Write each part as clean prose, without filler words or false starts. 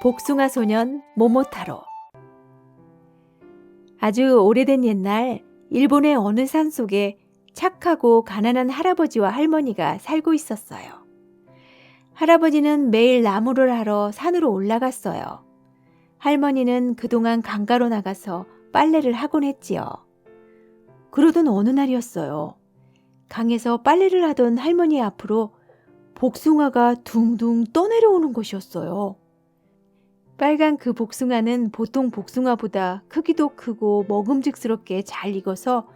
복숭아 소년 모모타로. 아주 오래된 옛날 일본의 어느 산속에 착하고 가난한 할아버지와 할머니가 살고 있었어요. 할아버지는 매일 나무를 하러 산으로 올라갔어요. 할머니는 그동안 강가로 나가서 빨래를 하곤 했지요. 그러던 어느 날이었어요. 강에서 빨래를 하던 할머니 앞으로 복숭아가 둥둥 떠내려오는 것이었어요. 빨간 그 복숭아는 보통 복숭아보다 크기도 크고 먹음직스럽게 잘 익어서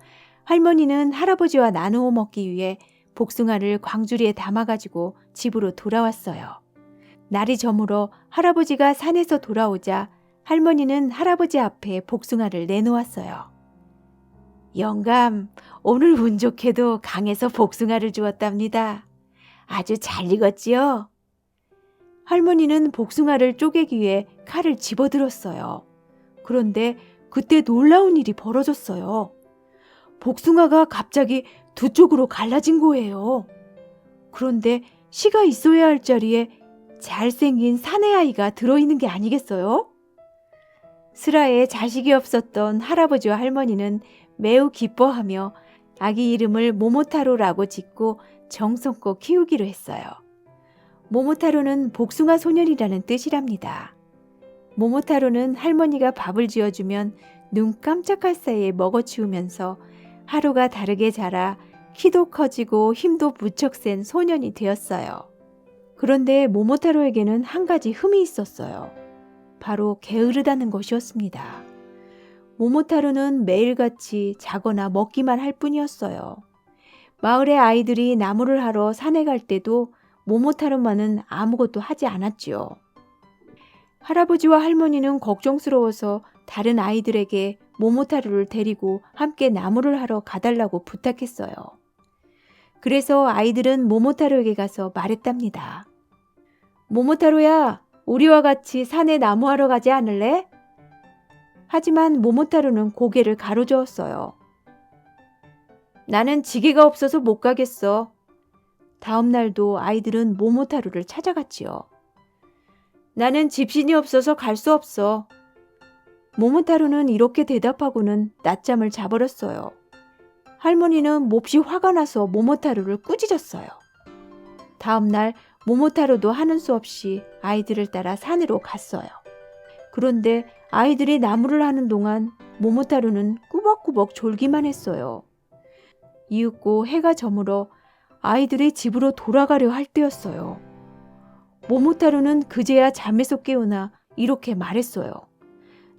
할머니는 할아버지와 나누어 먹기 위해 복숭아를 광주리에 담아가지고 집으로 돌아왔어요. 날이 저물어 할아버지가 산에서 돌아오자 할머니는 할아버지 앞에 복숭아를 내놓았어요. 영감, 오늘 운 좋게도 강에서 복숭아를 주었답니다. 아주 잘 익었지요? 할머니는 복숭아를 쪼개기 위해 칼을 집어들었어요. 그런데 그때 놀라운 일이 벌어졌어요. 복숭아가 갑자기 두 쪽으로 갈라진 거예요. 그런데 씨가 있어야 할 자리에 잘생긴 사내아이가 들어있는 게 아니겠어요? 슬하에 자식이 없었던 할아버지와 할머니는 매우 기뻐하며 아기 이름을 모모타로라고 짓고 정성껏 키우기로 했어요. 모모타로는 복숭아 소년이라는 뜻이랍니다. 모모타로는 할머니가 밥을 지어주면 눈 깜짝할 사이에 먹어치우면서 하루가 다르게 자라 키도 커지고 힘도 무척 센 소년이 되었어요. 그런데 모모타로에게는 한 가지 흠이 있었어요. 바로 게으르다는 것이었습니다. 모모타로는 매일같이 자거나 먹기만 할 뿐이었어요. 마을의 아이들이 나무를 하러 산에 갈 때도 모모타로만은 아무것도 하지 않았지요. 할아버지와 할머니는 걱정스러워서 다른 아이들에게 모모타로를 데리고 함께 나무를 하러 가달라고 부탁했어요. 그래서 아이들은 모모타로에게 가서 말했답니다. 모모타로야, 우리와 같이 산에 나무하러 가지 않을래? 하지만 모모타로는 고개를 가로저었어요. 나는 지게가 없어서 못 가겠어. 다음 날도 아이들은 모모타로를 찾아갔지요. 나는 집신이 없어서 갈 수 없어. 모모타로는 이렇게 대답하고는 낮잠을 자버렸어요. 할머니는 몹시 화가 나서 모모타로를 꾸짖었어요. 다음 날 모모타로도 하는 수 없이 아이들을 따라 산으로 갔어요. 그런데 아이들이 나무를 하는 동안 모모타로는 꾸벅꾸벅 졸기만 했어요. 이윽고 해가 저물어 아이들이 집으로 돌아가려 할 때였어요. 모모타로는 그제야 잠에서 깨어나 이렇게 말했어요.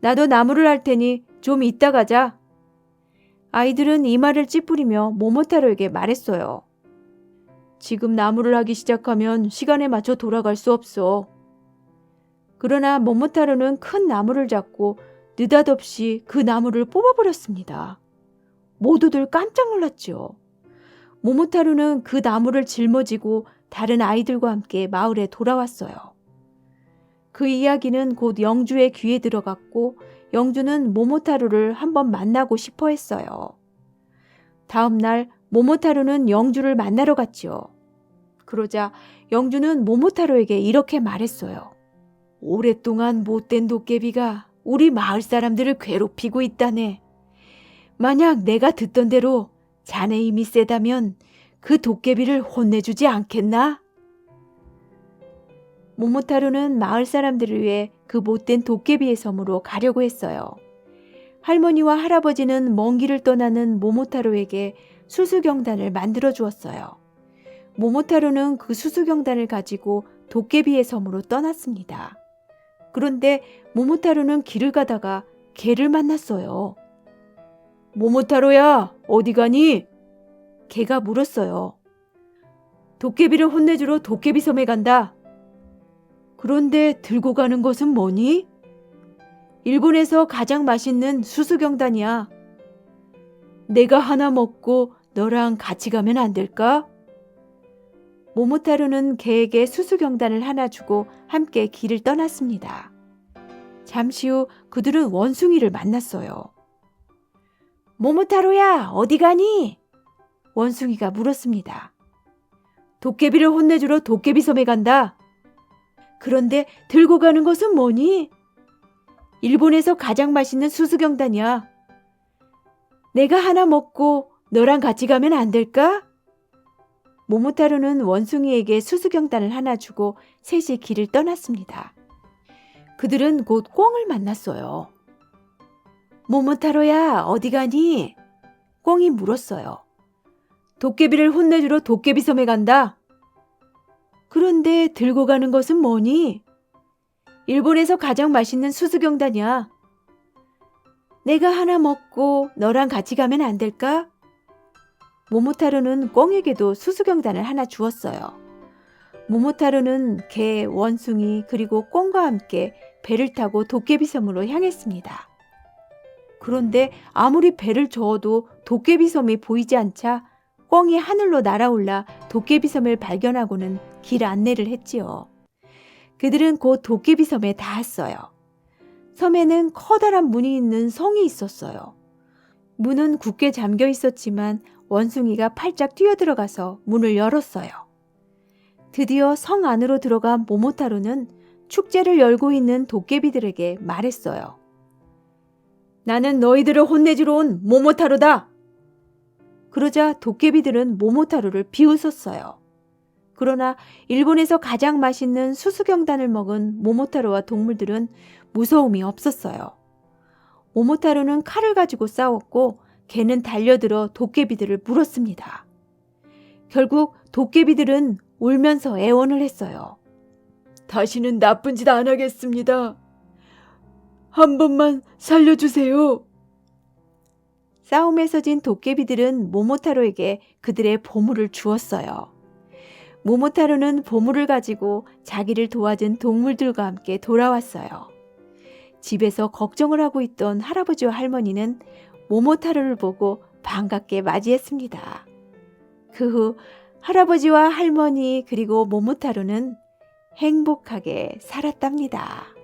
나도 나무를 할 테니 좀 이따 가자. 아이들은 이마를 찌푸리며 모모타로에게 말했어요. 지금 나무를 하기 시작하면 시간에 맞춰 돌아갈 수 없어. 그러나 모모타로는 큰 나무를 잡고 느닷없이 그 나무를 뽑아버렸습니다. 모두들 깜짝 놀랐지요. 모모타로는 그 나무를 짊어지고 다른 아이들과 함께 마을에 돌아왔어요. 그 이야기는 곧 영주의 귀에 들어갔고 영주는 모모타로를 한번 만나고 싶어 했어요. 다음 날 모모타로는 영주를 만나러 갔지요. 그러자 영주는 모모타로에게 이렇게 말했어요. 오랫동안 못된 도깨비가 우리 마을 사람들을 괴롭히고 있다네. 만약 내가 듣던 대로 자네 힘이 세다면 그 도깨비를 혼내주지 않겠나? 모모타로는 마을 사람들을 위해 그 못된 도깨비의 섬으로 가려고 했어요. 할머니와 할아버지는 먼 길을 떠나는 모모타로에게 수수경단을 만들어 주었어요. 모모타로는 그 수수경단을 가지고 도깨비의 섬으로 떠났습니다. 그런데 모모타로는 길을 가다가 개를 만났어요. 모모타로야, 어디 가니? 개가 물었어요. 도깨비를 혼내주러 도깨비 섬에 간다. 그런데 들고 가는 것은 뭐니? 일본에서 가장 맛있는 수수경단이야. 내가 하나 먹고 너랑 같이 가면 안 될까? 모모타로는 개에게 수수경단을 하나 주고 함께 길을 떠났습니다. 잠시 후 그들은 원숭이를 만났어요. 모모타로야, 어디 가니? 원숭이가 물었습니다. 도깨비를 혼내주러 도깨비 섬에 간다. 그런데 들고 가는 것은 뭐니? 일본에서 가장 맛있는 수수경단이야. 내가 하나 먹고 너랑 같이 가면 안 될까? 모모타로는 원숭이에게 수수경단을 하나 주고 셋이 길을 떠났습니다. 그들은 곧 꿩을 만났어요. 모모타로야, 어디 가니? 꿩이 물었어요. 도깨비를 혼내주러 도깨비 섬에 간다. 그런데 들고 가는 것은 뭐니? 일본에서 가장 맛있는 수수경단이야. 내가 하나 먹고 너랑 같이 가면 안 될까? 모모타로는 꿩에게도 수수경단을 하나 주었어요. 모모타로는 개, 원숭이 그리고 꿩과 함께 배를 타고 도깨비 섬으로 향했습니다. 그런데 아무리 배를 저어도 도깨비 섬이 보이지 않자 꿩이 하늘로 날아올라 도깨비 섬을 발견하고는 길 안내를 했지요. 그들은 곧 도깨비 섬에 닿았어요. 섬에는 커다란 문이 있는 성이 있었어요. 문은 굳게 잠겨 있었지만 원숭이가 팔짝 뛰어들어가서 문을 열었어요. 드디어 성 안으로 들어간 모모타로는 축제를 열고 있는 도깨비들에게 말했어요. 나는 너희들을 혼내주러 온 모모타로다. 그러자 도깨비들은 모모타로를 비웃었어요. 그러나 일본에서 가장 맛있는 수수경단을 먹은 모모타로와 동물들은 무서움이 없었어요. 모모타로는 칼을 가지고 싸웠고 개는 달려들어 도깨비들을 물었습니다. 결국 도깨비들은 울면서 애원을 했어요. 다시는 나쁜 짓 안 하겠습니다. 한 번만 살려주세요. 싸움에서 진 도깨비들은 모모타로에게 그들의 보물을 주었어요. 모모타로는 보물을 가지고 자기를 도와준 동물들과 함께 돌아왔어요. 집에서 걱정을 하고 있던 할아버지와 할머니는 모모타로를 보고 반갑게 맞이했습니다. 그 후 할아버지와 할머니 그리고 모모타로는 행복하게 살았답니다.